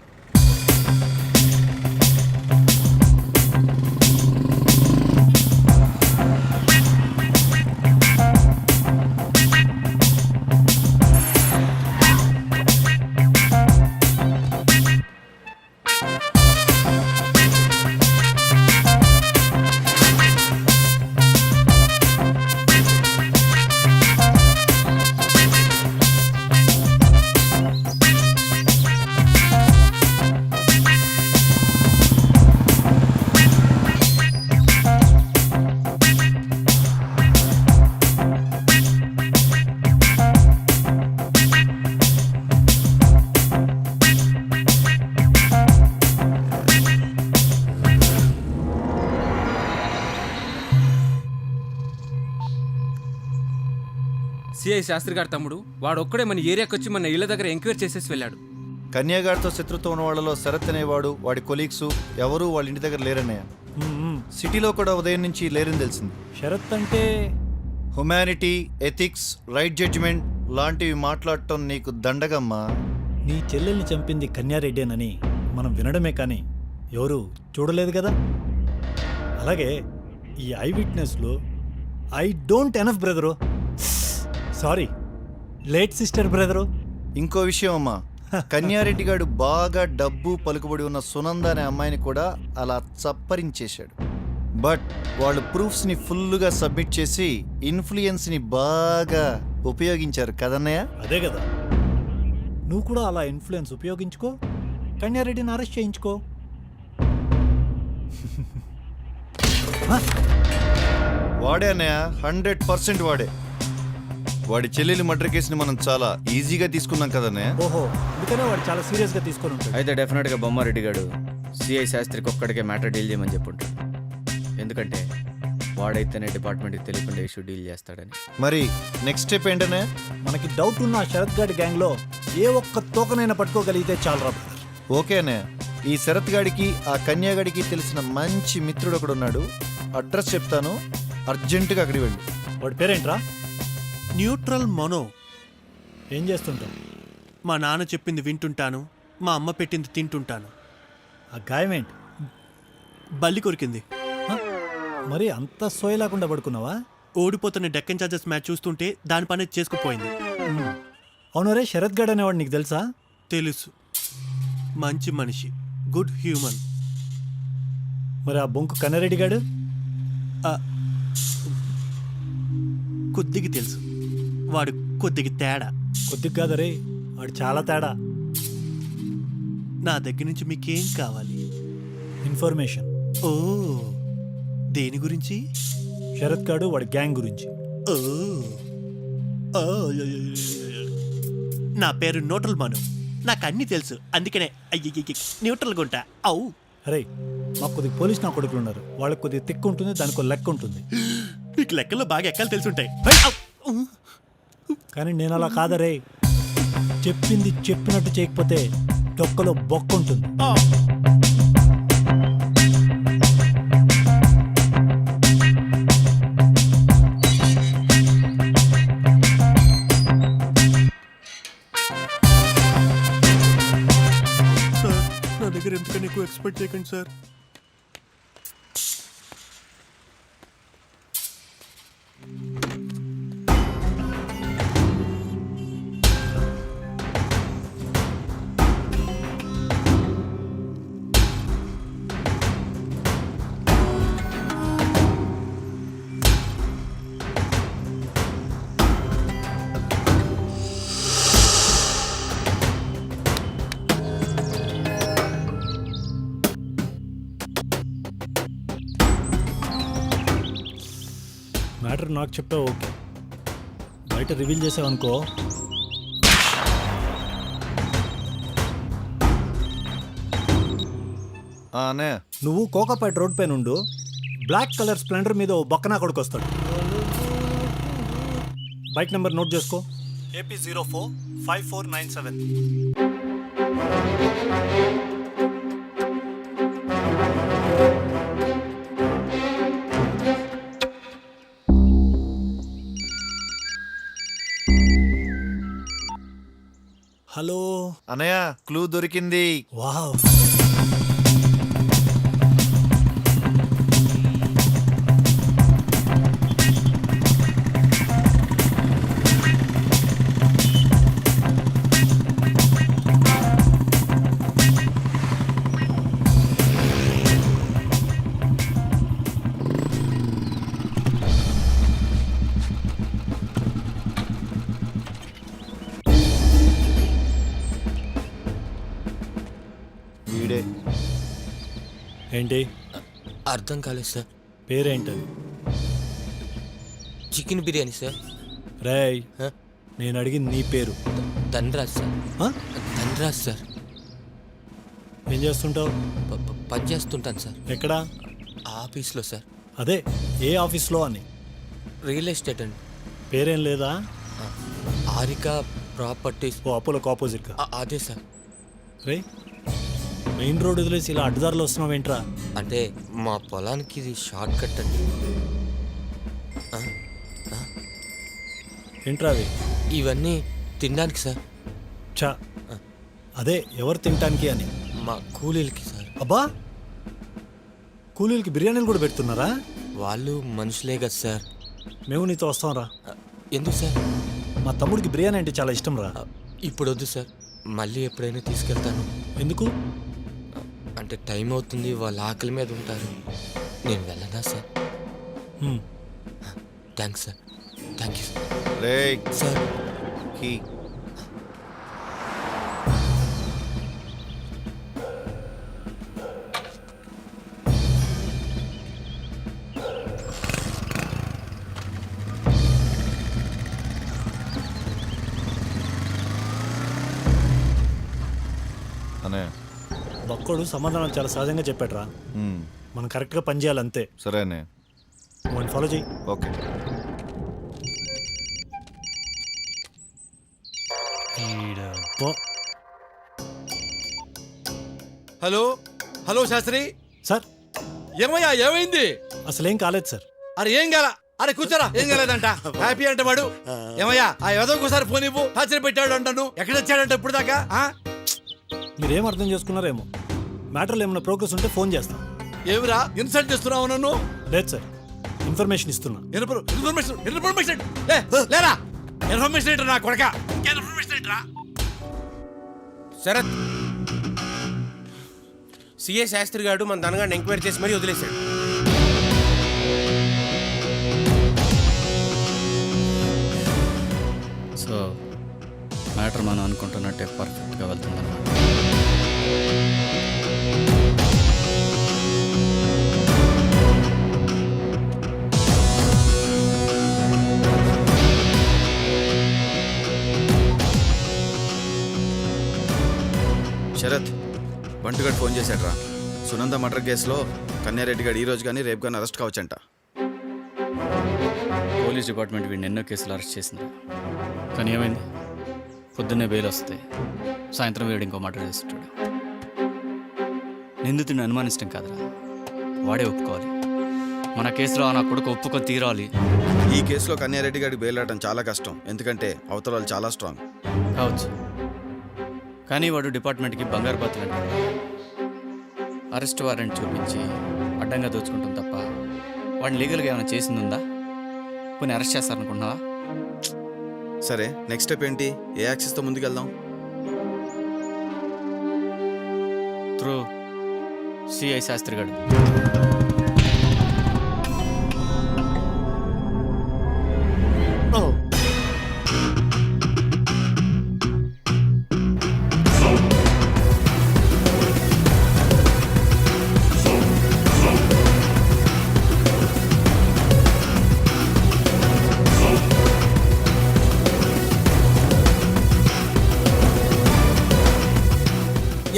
సిఐ శాస్త్రి గారి తమ్ముడు వాడు ఒక్కడే మన ఏరియాకి వచ్చి మన ఇళ్ళ దగ్గర ఎంక్వైరీ చేసేసి వెళ్ళాడు. కన్యాగారితో శత్రుత్వం ఉన్న వాళ్ళలో శరత్ అనేవాడు, వాడి కొలీగ్స్ ఎవరు వాళ్ళ ఇంటి దగ్గర లేరన్నయ్య. సిటీలో కూడా ఉదయం నుంచి లేరని తెలిసింది. షరత్ అంటే హ్యుమానిటీ, ఎథిక్స్, రైట్ జడ్జిమెంట్ లాంటివి మాట్లాడటం నీకు దండగమ్మా. నీ చెల్లెల్ని చంపింది కన్యారెడ్డేనని మనం వినడమే కానీ ఎవరు చూడలేదు కదా. అలాగే ఈ ఐ విట్నెస్లో I don't enough brother, sorry late sister brother. ఇంకో విషయం అమ్మా, కన్యారెడ్డి గారు బాగా డబ్బు పలుకుబడి ఉన్న సునంద అనే అమ్మాయిని కూడా అలా చప్పరించేశాడు. బట్ వాళ్ళు ప్రూఫ్స్ని ఫుల్గా సబ్మిట్ చేసి ఇన్ఫ్లుయెన్స్ని బాగా ఉపయోగించారు కదన్నయ్య. అదే కదా, నువ్వు కూడా అలా ఇన్ఫ్లుయెన్స్ ఉపయోగించుకో, కన్యారెడ్డిని అరెస్ట్ చేయించుకో. వాడే అన్నయ్య, 100% వాడే. వాడి చెల్లెలి మర్డర్ కేసుని మనం చాలా ఈజీగా తీసుకున్నాం కదన్నయ్య. ఓహో, అందుకనే వాడు చాలా సీరియస్గా తీసుకొని ఉంటాడు. అయితే డెఫినెట్గా బొమ్మారెడ్డి గారు సిఐ శాస్త్రికి ఒక్కడికే మ్యాటర్ డీల్ చేయమని చెప్పుంటాడు. ఎందుకంటే వాడైతేనే డిపార్ట్మెంట్కి తెలియకుండా ఇష్యూ డీల్ చేస్తాడని. మరి నెక్స్ట్ స్టెప్ ఏంటనే? మనకి డౌట్ ఉన్న శరత్ గాడి గ్యాంగ్ లో ఏ ఒక్క తోకనైనా పట్టుకోగలిగితే చాలు రా. ఓకేనే, ఈ శరత్ గాడికి ఆ కన్యాగాడికి తెలిసిన మంచి మిత్రుడు ఒకడు ఉన్నాడు. అడ్రస్ చెప్తాను, అర్జెంటుగా అక్కడికి వెళ్ళు. వాడి పేరేంట్రా? న్యూట్రల్ మనో. ఏం చేస్తుంటావు? మా నాన్న చెప్పింది వింటుంటాను, మా అమ్మ పెట్టింది తింటుంటాను. ఆ గాయం ఏంటి? బల్లి కొరికింది. మరి అంత సోయ లేకుండా పడుకున్నావా? ఓడిపోతున్న డెక్కన్ చార్జర్స్ మ్యాచ్ చూస్తుంటే దాని పని చేసుకుపోయింది. అవును రే, శరత్ గడ్ అనేవాడు నీకు తెలుసా? తెలుసు, మంచి మనిషి, గుడ్ హ్యూమన్. మరి ఆ బొంకు కన్నారెడ్డి గాడు? కొద్దిగా తెలుసు, వాడు కొద్దిగా తేడా. కొద్దిగా కాదరే, వాడు చాలా తేడా. నా దగ్గర నుంచి మీకేం కావాలి? ఇన్ఫర్మేషన్. ఓ, దేని గురించి? శరత్ గాడు వాడి గ్యాంగ్ గురించి. ఓ, ఓ, నా పేరు న్యూట్రల్ మను, నాకు అన్నీ తెలుసు, అందుకనే న్యూట్రల్గా ఉంటా. అవు అరే, మాకు కొద్దిగా పోలీస్ నా కొడుకులు ఉన్నారు, వాళ్ళకి కొద్దిగా తిక్కు ఉంటుంది, దానికి లెక్క ఉంటుంది. మీకు లెక్కల్లో బాగా ఎక్కలు తెలుసుంటాయి. కానీ నేను అలా కాదరే, చెప్పింది చెప్పినట్టు చేయకపోతే తొక్కలో బొక్క ఉంటుంది. సార్, నా దగ్గర ఎందుకని ఎక్కువ ఎక్స్పెక్ట్ చేయకండి సార్. మ్యాటర్ నాకు చెప్పావు ఓకే, బయట రివీల్ చేసావనుకో అనే, నువ్వు కోకాపేట రోడ్ పైన ఉండు, బ్లాక్ కలర్ స్ప్లెండర్ మీద ఓ బక్కనా కొడుకు వస్తాడు. బైక్ నెంబర్ నోట్ చేసుకో, AP 045497. హలో అనయ్య, క్లూ దొరికింది. వావ్, వీడే. ఏంటి అర్థం కాలేదు సార్. పేరేంటది? Chicken biryani sir. రేయ్, నేను అడిగింది నీ పేరు. ధనరాజ్ సార్. ధనరాజ్ సార్. ఏం చేస్తుంటావు? పని చేస్తుంటాను సార్. ఎక్కడా? ఆఫీస్లో సార్. అదే, ఏ ఆఫీస్లో అని? రియల్ ఎస్టేట్ అండి. పేరేం లేదా? ఆరిక ప్రాపర్టీస్. ఓ, అపోలోకి ఆపోజిట్గా. అదే సార్. రే, మెయిన్ రోడ్ వదిలేసి ఇలా అడ్డదారులు వస్తున్నావు ఏంట్రా? అంటే మా పొలానికి ఇది షార్ట్ కట్ అండి. ఏంట్రా అవి? ఇవన్నీ తినడానికి సార్. చా, అదే ఎవరు తినటానికి అని? మా కూలీలకి సార్. అబ్బా, కూలీలకి బిర్యానీలు కూడా పెడుతున్నారా? వాళ్ళు మనుషులే కదా సార్. మేము నీతో వస్తాం రా. ఎందుకు సార్? మా తమ్ముడికి బిర్యానీ అంటే చాలా ఇష్టం రా. ఇప్పుడు వద్దు సార్, మళ్ళీ ఎప్పుడైనా తీసుకెళ్తాను. ఎందుకు? అంటే టైం అవుతుంది, వాళ్ళ ఆకలి మీద ఉంటారు. నేను వెళ్ళనా sir? Thanks sir. Thank you sir. రేయ్ సార్, కీ. అనే, బక్కోడు సమాధానం చాలా సహజంగా చెప్పాడురా. మనం కరెక్ట్గా పని చేయాలి అంతే. సరేనే, వాడిని ఫాలో చేయి. Okay. Hello hello Shastri. Sir ఏమయ్యా, ఏమైంది? అసలేం కాలేదు సార్. అరే ఏం కాల? అరే కూర్చోరా, ఏం కాలేదంట. హ్యాపీ అంటే వాడు. ఏమయ్యా, ఆ ఒకసారి ఫోన్ ఇవ్వు. టార్చర్ పెట్టాడు అంటాను. ఎక్కడ వచ్చాడంట ఇప్పుడు దాకా? మీరేం అర్థం చేసుకున్నారేమో. మ్యాటర్లో ఏమైనా ప్రోగ్రెస్ ఉంటే ఫోన్ చేస్తాం. ఏమిరా ఇన్సల్ట్ చేస్తున్నావు నన్ను? లేదు సార్, ఇన్ఫర్మేషన్ ఇస్తున్నా. ఇన్ఫర్మేషన్ లేరా? ఇన్ఫర్మేషన్ ఏంట్రా నా కొడక? ఇన్ఫర్మేషన్ ఏంట్రా? శరత్, సిఏ శాస్త్రి గారు మన దనగాడిని ఎంక్వైరీ చేసి మరీ వదిలేశాడు. సో మ్యాటర్ మనం అనుకుంటున్నట్టే పర్ఫెక్ట్గా వెళ్తుందన్నమాట. శరత్, బంటుగాడు ఫోన్ చేశాడ్రా. సునంద మర్డర్ కేసులో కన్యారెడ్డి గారు ఈ రోజు కానీ రేపు కానీ అరెస్ట్ కావచ్చంట. పోలీస్ డిపార్ట్మెంట్ వీడిని ఎన్నో కేసులు అరెస్ట్ చేసింది. కానీ ఏమైంది? పొద్దున్నే బెయిల్ వస్తాయి, సాయంత్రం వీడు ఇంకో మర్డర్ చేస్తుంటాడు. నిందితుడిని అనుమానించడం కాదురా, వాడే ఒప్పుకోవాలి. మన కేసులో నా కొడుకు ఒప్పుకొని తీరాలి. ఈ కేసులో కన్యారెడ్డి గారికి బెయిల్ రావడం చాలా కష్టం, ఎందుకంటే అవతల వాళ్ళు చాలా స్ట్రాంగ్ కావచ్చు. కానీ వాడు డిపార్ట్మెంట్కి బంగారు బాతులు అంటాడు. అరెస్ట్ వారెంట్ చూపించి అడ్డంగా దోచుకుంటాం తప్ప వాడిని లీగల్గా ఏమైనా చేసింది ఉందా? కొన్ని అరెస్ట్ చేస్తారనుకుంటున్నావా? సరే, నెక్స్ట్ స్టెప్ ఏంటి? ఏ యాక్సెస్తో ముందుకెళ్దాం? త్రూ సిఐ శాస్త్రి గారు.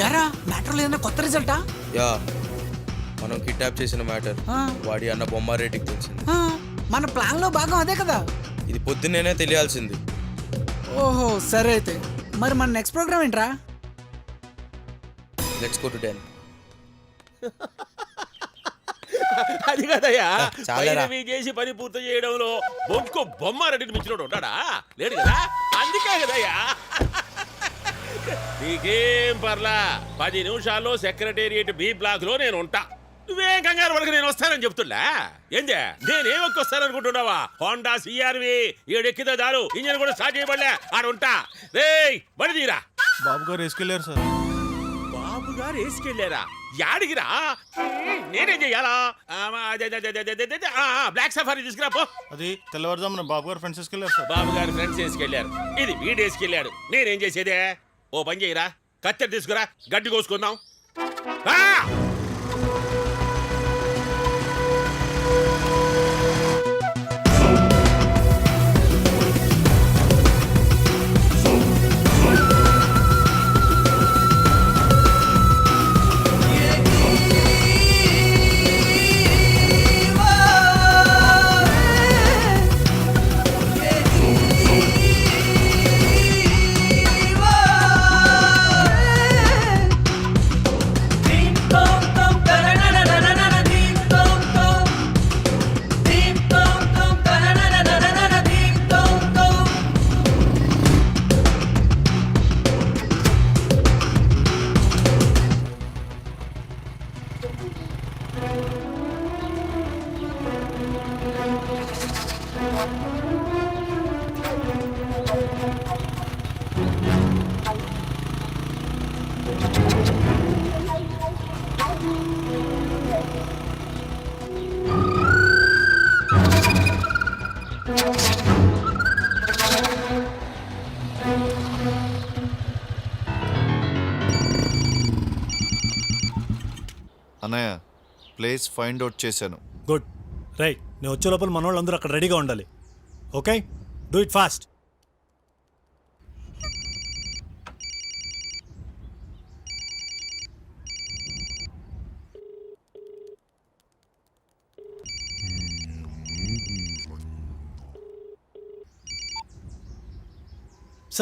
యారా, మ్యాటర్లో ఏదైనా కొత్త రిజల్టా? యా, మనం కిడ్నాప్ చేసిన మ్యాటర్ వాడి అన్న బొమ్మారెడ్డికి తెలిసింది. మన ప్లాన్ లో భాగం అదే కదా. ఇది పొద్దున్నేనే తెలియాల్సింది. ఓహో, సరే అయితే మరి మన నెక్స్ట్ ప్రోగ్రామ్ ఏంట్రా? Let's go to den. అది కదయ్యా, చాలరా. చేసి పని పూర్తి చేయడంలో బొమ్మారెడ్డిని మించినోడు ఉంటాడా? లేడు కదా, అందుకే కదయ్యా. నీకేం పర్లా, 10 నిమిషాల్లో సెక్రటేరియట్ బి బ్లాక్ లో నేను ఉంటా. నువ్వేం కంగారు వరకు నేను వస్తానని చెప్తున్నా. ఏందే, నేనేం వస్తాననుకుంటున్నావా? హోండా సిఆర్వి ఏడెక్కితే దారు, ఇంజన్ కూడా స్టార్ట్ చేయబడలే, ఆడ ఉంటా. రేయ్ బండి తీరా. బాబు గారు వేసుకెళ్ళారు సార్. బాబు గారు వేసుకెళ్ళారా? యాడిగిరా? నేనేం చెయ్యాలా? బ్లాక్ సఫారీ తీసుకురా పో. అది తెల్లవారుజామున బాబు గారు ఫ్రెండ్స్ వేసుకెళ్ళారు సార్. బాబు గారి ఫ్రెండ్స్ వేసుకెళ్ళారు, ఇది వీడు వేసుకెళ్ళాడు. నేనేం చేసేదే? ఓ పని చేయరా, కత్తెర తీసుకురా, గడ్డి కోసుకుందాం. అన్నయ్య, ప్లేస్ ఫైండ్ అవుట్ చేశాను. Good, right. నేను వచ్చే లోపల మన వాళ్ళందరూ అక్కడ రెడీగా ఉండాలి. Okay, do it fast.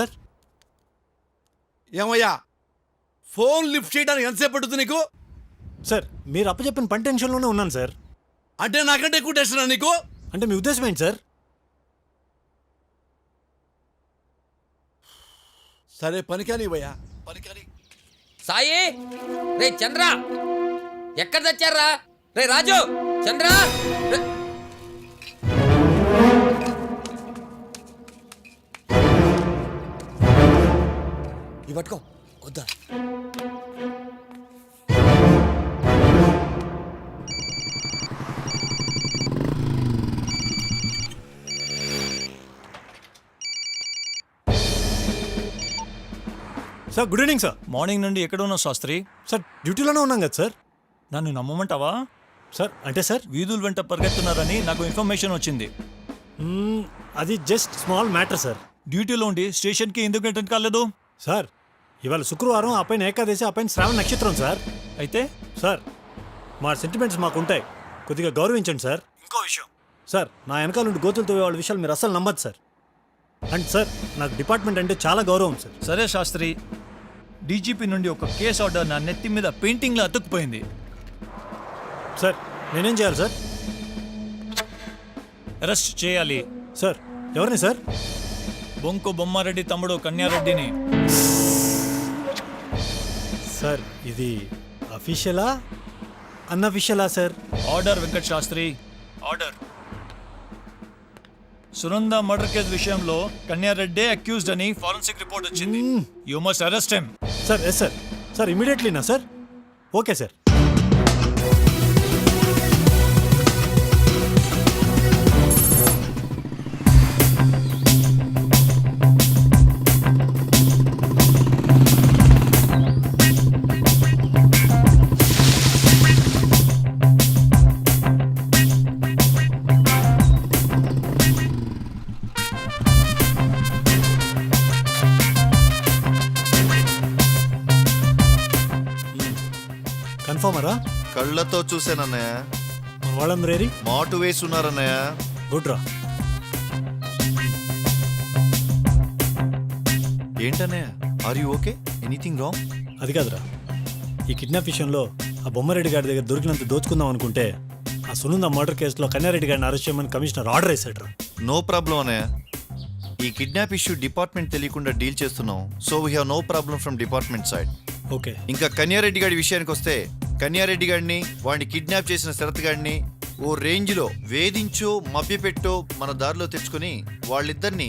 Sir ఏమయ్యా ఫోన్ లిఫ్ట్ చేయడానికి ఎంతసేపు పడుతుంది నీకు? సార్ మీరు అప్పచెప్పిన పని టెన్షన్లోనే ఉన్నాను సార్. అంటే నాకంటే ఎక్కువ టెన్షన్ నీకు? అంటే మీ ఉద్దేశం ఏంటి సార్? సరే పని కానీ ఇవ్వయ్యా, పని కానీ. సాయి రే చంద్ర ఎక్కడ తెచ్చారా? రే రాజు చంద్ర ఇవి పట్టుకో వద్దా. Sir good evening sir. Morning నుండి ఎక్కడ ఉన్నావు శాస్త్రి? సార్ డ్యూటీలోనే ఉన్నాం కదా సార్. నన్ను నమ్మమంటావా? సార్ అంటే సార్ వీధుల వెంట పరిగెత్తున్నారని నాకు ఇన్ఫర్మేషన్ వచ్చింది. అది జస్ట్ స్మాల్ మ్యాటర్ సార్. డ్యూటీలో ఉండి స్టేషన్కి ఎందుకు అటెండ్ కాలేదు? సార్ ఇవాళ శుక్రవారం, ఆ పైన ఏకాదశి, ఆ పైన శ్రావణ నక్షత్రం సార్. అయితే సార్ మా సెంటిమెంట్స్ మాకు ఉంటాయి, కొద్దిగా గౌరవించండి సార్. ఇంకో విషయం, సార్ నా వెనకాల నుండి గోతులతో వాళ్ళ విషయాలు మీరు అస్సలు నమ్మద్దు సార్. అండ్ సార్ నాకు డిపార్ట్మెంట్ అంటే చాలా గౌరవం సార్. సరే శాస్త్రి, డీజీపీ నుండి ఒక కేసు ఆర్డర్ నా నెత్తి మీద పెయింటింగ్లో అతుక్కుపోయింది. సార్ నేనేం చేయాలి సార్? అరెస్ట్ చేయాలి. సార్ ఎవరిని సార్? బొంకు బొమ్మారెడ్డి తమ్ముడు కన్యారెడ్డిని. సార్ ఇది అఫీషియలా అన్అఫీషియలా sir? Order Venkat Sastri, order. Sunanda murder కేసు విషయంలో కన్యారెడ్డి అక్యూజ్డ్ అని ఫారెన్సిక్ రిపోర్ట్ వచ్చింది. You must arrest him. Sir yes sir. Sir ఇమీడియట్లీనా సార్? Okay sir. కన్ఫర్మరా? కళ్ళతో చూసానన్నయ్య. మన వాళ్ళందరూ ఏరి? మాటు వేసి ఉన్నారన్నయ్య. గుడ్ రా. ఏంటన్నయ్య, are you okay? Anything wrong? అది కాదురా, ఈ కిడ్నాప్ విషయంలో ఆ బొమ్మారెడ్డి గారి దగ్గర దొరికినంత దోచుకుందాం అనుకుంటే ఆ సునంద మర్డర్ కేసులో కన్యారెడ్డి గారిని అరెస్ట్ చేయమని కమిషనర్ ఆర్డర్ వేశాడు. నో ప్రాబ్లం అన్నయ్య. ఈ కిడ్నాప్ ఇష్యూ డిపార్ట్మెంట్ తెలియకుండా డీల్ చేస్తున్నాం. So we have no problem from department side. Okay. ఇంకా కన్యారెడ్డి గారి విషయానికి వస్తే, కన్యారెడ్డి గారిని, వాడిని కిడ్నాప్ చేసిన శరత్ గారిని ఓ రేంజ్లో వేధించో మభ్యపెట్టో మన దారిలో తెచ్చుకొని వాళ్ళిద్దరిని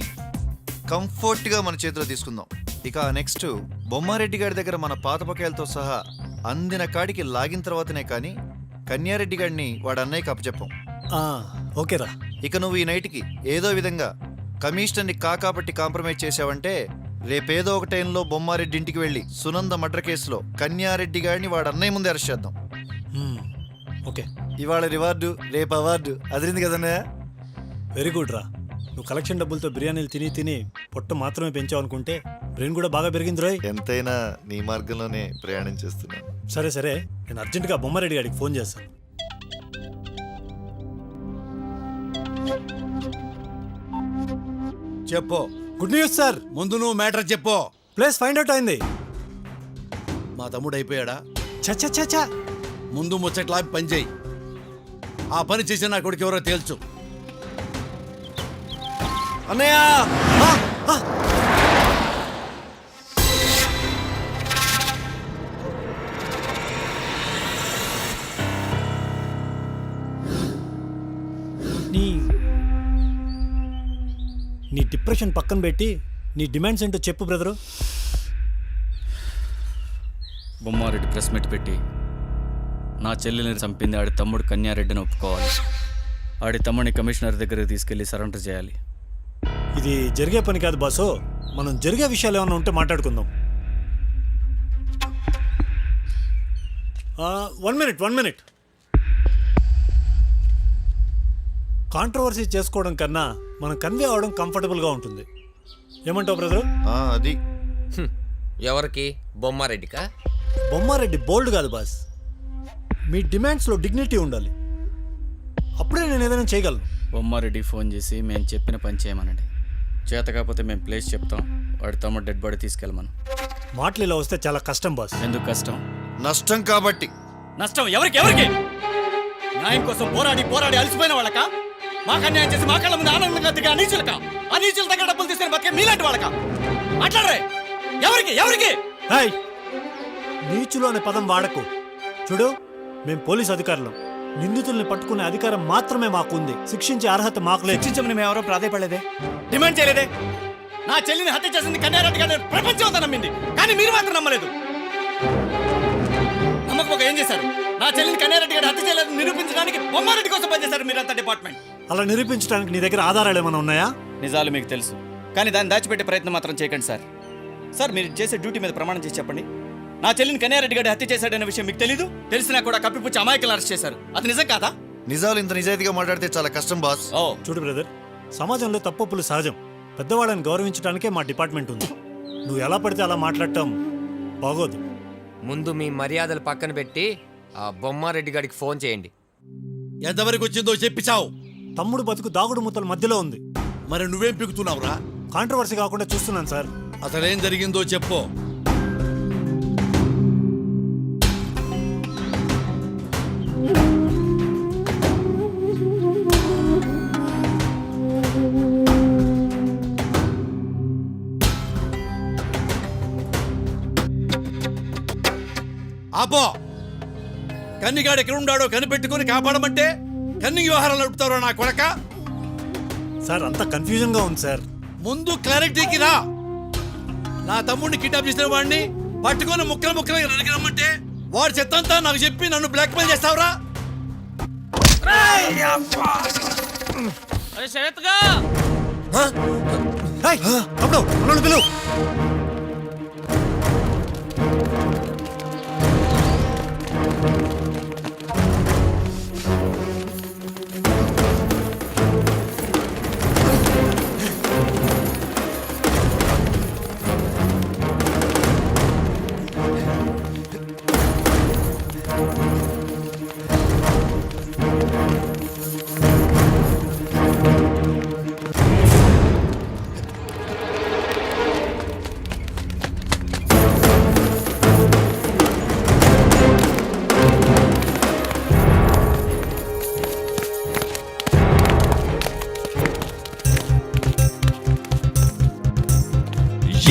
కంఫర్ట్గా మన చేతిలో తీసుకుందాం. ఇక నెక్స్ట్ బొమ్మారెడ్డి గారి దగ్గర మన పాత బకాయిలతో సహా అందిన కాడికి లాగిన తర్వాతనే కానీ కన్యారెడ్డి గారిని వాడు అన్నయ్యకి అప్పచెప్పాం. ఓకేరా. ఇక నువ్వు ఈ నైట్కి ఏదో విధంగా కమిషనర్ని కాకాపట్టి కాంప్రమైజ్ చేశావంటే రేపేదో ఒక టైంలో బొమ్మారెడ్డి ఇంటికి వెళ్ళి సునంద మర్డర్ కేసులో కన్యారెడ్డి గారిని వాడు అన్నయ్య ముందే అరెస్ట్ చేద్దాం. ఓకే. ఇవాళ రివార్డు, రేపు అవార్డు. అదిరింది కదన్నయ్య? వెరీ గుడ్ రా. నువ్వు కలెక్షన్ డబ్బులతో బిర్యానీలు తిని తిని పొట్ట మాత్రమే పెంచావు అనుకుంటే బ్రెయిన్ కూడా బాగా పెరిగింది రోయ్. ఎంతైనా నీ మార్గంలోనే ప్రయాణం చేస్తున్నాను. సరే సరే, నేను అర్జెంటుగా బొమ్మారెడ్డి గారికి ఫోన్ చేస్తాను. చెప్పు. Good news sir. ముందు నువ్వు మ్యాటర్ చెప్పు. ప్లేస్ ఫైండ్ అవుట్ అయింది. మా తమ్ముడు అయిపోయాడా? చచ్చా. ముందు ముచ్చట్లా పని చేయి. ఆ పని చేసిన నా కొడుకు ఎవరో తేల్చు. అన్నయ్య నీ డిప్రెషన్ పక్కన పెట్టి నీ డిమాండ్స్ ఏంటో చెప్పు బ్రదరు. బొమ్మారెడ్డి ప్రెస్ మీట్ పెట్టి నా చెల్లెల్ని చంపింది ఆడి తమ్ముడు కన్యారెడ్డిని ఒప్పుకోవాలి. ఆడి తమ్ముడిని కమిషనర్ దగ్గరికి తీసుకెళ్లి సరెండర్ చేయాలి. ఇది జరిగే పని కాదు బాసు. మనం జరిగే విషయాలు ఏమైనా ఉంటే మాట్లాడుకుందాం. 1 మినిట్. కాంట్రవర్సీ చేసుకోవడం కన్నా మనం కన్వే అవడం కంఫర్టబుల్గా ఉంటుంది. ఏమంటావు బ్రదరు? అది ఎవరికి? బొమ్మారెడ్డికా? బొమ్మారెడ్డి బోల్డ్ కాదు బాస్. మీ డిమాండ్స్లో డిగ్నిటీ ఉండాలి. అప్పుడే నేను ఏదైనా చేయగలను. బొమ్మారెడ్డి ఫోన్ చేసి మేము చెప్పిన పని చేయమనండి. చేత కాకపోతే మేము ప్లేస్ చెప్తాం, వాడి తమ్ముడు డెడ్ బాడీ తీసుకెళ్ళమను. మాటలు ఇలా వస్తే చాలా కష్టం బాస్. ఎందుకు కష్టం? నష్టం కాబట్టి. నష్టం ఎవరికి ఎవరికి? న్యాయం కోసం పోరాడి పోరాడి అలసిపోయిన వాళ్ళక, మాకు అన్యాయం చేసి మా కళ్ళ ముందు ఆనందంగా దిగే అనీచులక, అనీచుల దగ్గర డబ్బులు తీసుకుని బతికే మీలాంటి వాళ్ళక? మాట్లాడరే, ఎవరికి ఎవరికి? హాయ్, నీచులు అనే పదం వాడకు. చూడు, మేం పోలీస్ అధికారులం. నిందితుల్ని పట్టుకునే అధికారం మాత్రమే మాకుంది. శిక్షించే అర్హత మాకు లేదు. శిక్షించమని మేము ఎవరో ప్రాధాయపడలేదే, డిమాండ్ చేయలేదే. నా చెల్లిని హత్య చేసింది కన్యారెడ్డి గారిని ప్రపంచం అంతా నమ్మింది, కానీ మీరు మాత్రం నమ్మలేదు. నమ్మకపోక ఏం చేశారు? నా చెల్లిని కన్యారెడ్డి గారు హత్య చేయలేదని నిరూపించడానికి బొమ్మారెడ్డి కోసం పనిచేశారు మీరంతా డిపార్ట్మెంట్. అలా నిరూపించడానికి నీ దగ్గర ఆధారాలు ఏమైనా ఉన్నాయా? నిజాలు మీకు తెలుసు, కానీ దాన్ని దాచిపెట్టే ప్రయత్నం మాత్రం చేయకండి సార్. సార్, మీరు చేసే డ్యూటీ మీద ప్రమాణం చేసి చెప్పండి. నా చెల్లిని కన్యారెడ్డి గారి హత్య చేశాడనే విషయం మీకు తెలీదు, తెలిసినా కూడా కప్పిపుచ్చి అమాయకులను అరెస్ట్ చేశారు. అది నిజం కాదా? నిజాలు ఇంత నిజాయితీగా మాట్లాడితే చాలా కష్టం బాస్. ఓ, చూడు బ్రదర్, సమాజంలో తప్పులు సహజం. పెద్దవాళ్ళని గౌరవించడానికే మా డిపార్ట్మెంట్ ఉంది. నువ్వు ఎలా పడితే అలా మాట్లాడటం బాగోదు. ముందు మీ మర్యాదలు పక్కన పెట్టి ఆ బొమ్మారెడ్డి గారికి ఫోన్ చేయండి. ఎంతవరకు వచ్చిందో చెప్పి చావు. తమ్ముడు బతుకు దాగుడు మూతల మధ్యలో ఉంది. మరి నువ్వేం పిగుతున్నావురా? కాంట్రవర్సీ కాకుండా చూస్తున్నాను సార్. అసలేం జరిగిందో చెప్పు. ఆపో, కన్నిగాడు ఎక్కడున్నాడో కనిపెట్టుకుని కాపాడమంటే కన్ని వ్యవహారాలు నడుపుతారో నా కొడక. సార్, అంతా కన్ఫ్యూజన్ గా ఉంది సార్. ముందు క్లారిటీకి రా. నా తమ్ముడిని కిడ్నాప్ చేసిన వాడిని పట్టుకొని ముక్కలు ముక్కలుగా నరికిరమ్మంటే వాడి చెత్తంతా నాకు చెప్పి నన్ను బ్లాక్మెయిల్ చేస్తావురా? తమ్ముడు, మనోళ్ళు పిలువు.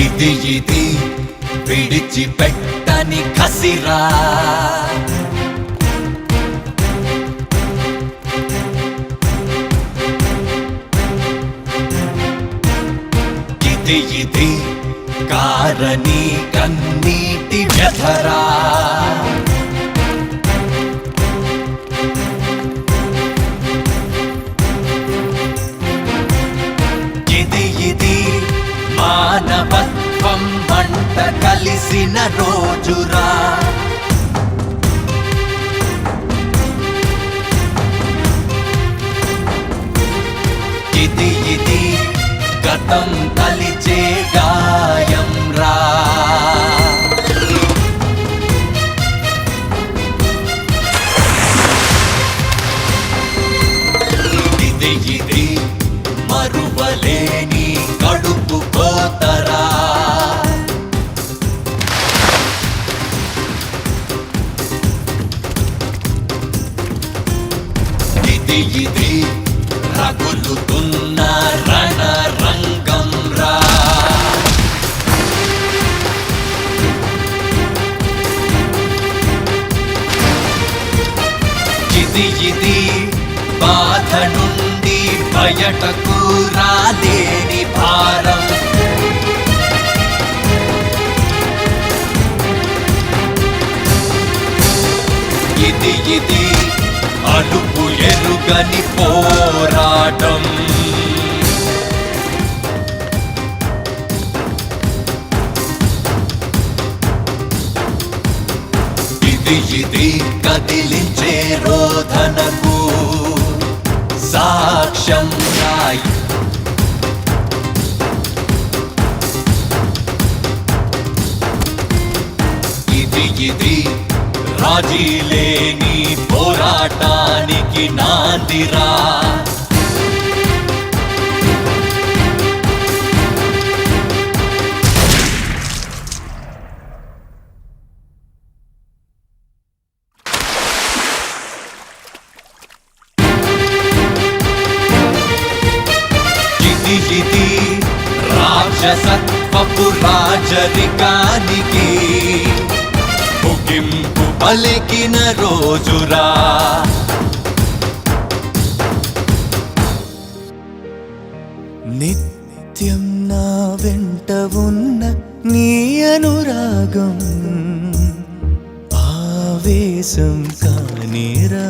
ఇది ఇది విడిచిపెట్టని కసిరా, ఇది ఇది కారణి కన్నీటి వ్యధరా. ఇది ఇది మానవత్వం మంట కలిసిన రోజురా. ఇది ఇది గతం కలిచే గాయం రా. ఇది ఇది మరువలేని కడుపు కోతరా. ఇది ఇది రగులుతున్న రణరంగం రా. ఇది ఇది బాధ నుండి బయటకు రాలేని భారం. ఇది ఇది అలుపు ఎరుగని పోరాటం. ఇది ఇది కదిలించే రోధనకు సాక్ష్యం రాయి. ఇది ఇది రాజీ లేని పోరాటానికి నాందిరా. తెలుగు రాజరికానికి ముగింపు పలికిన రోజురా. నిత్యం నా వెంట ఉన్న నీ అనురాగం ఆవేశం కానిరా.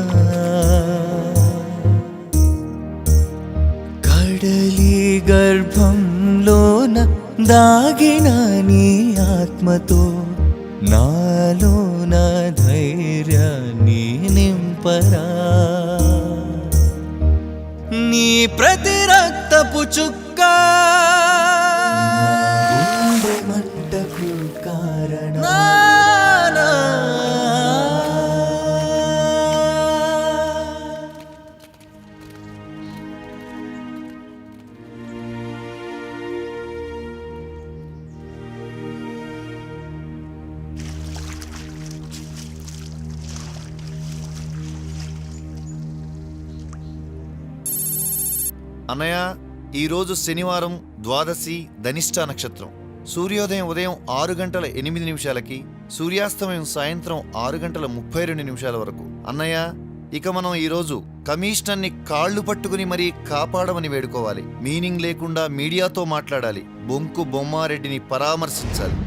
కడలి గర్భంలోన దాగిన నీ ఆత్మతో నాలోన ధైర్యాన్ని నింపరా. నీ ప్రతి రక్తపు చుక్క మంటకు కారణం. అన్నయ్య, ఈరోజు శనివారం ద్వాదశి ధనిష్ట నక్షత్రం. సూర్యోదయం ఉదయం 6:08 సూర్యాస్తమయం సాయంత్రం 6:32 వరకు. అన్నయ్య, ఇక మనం ఈరోజు కమిషనర్ని కాళ్ళు పట్టుకుని మరీ కాపాడమని వేడుకోవాలి. మీనింగ్ లేకుండా మీడియాతో మాట్లాడాలి. బొంకు బొమ్మారెడ్డిని పరామర్శించాలి.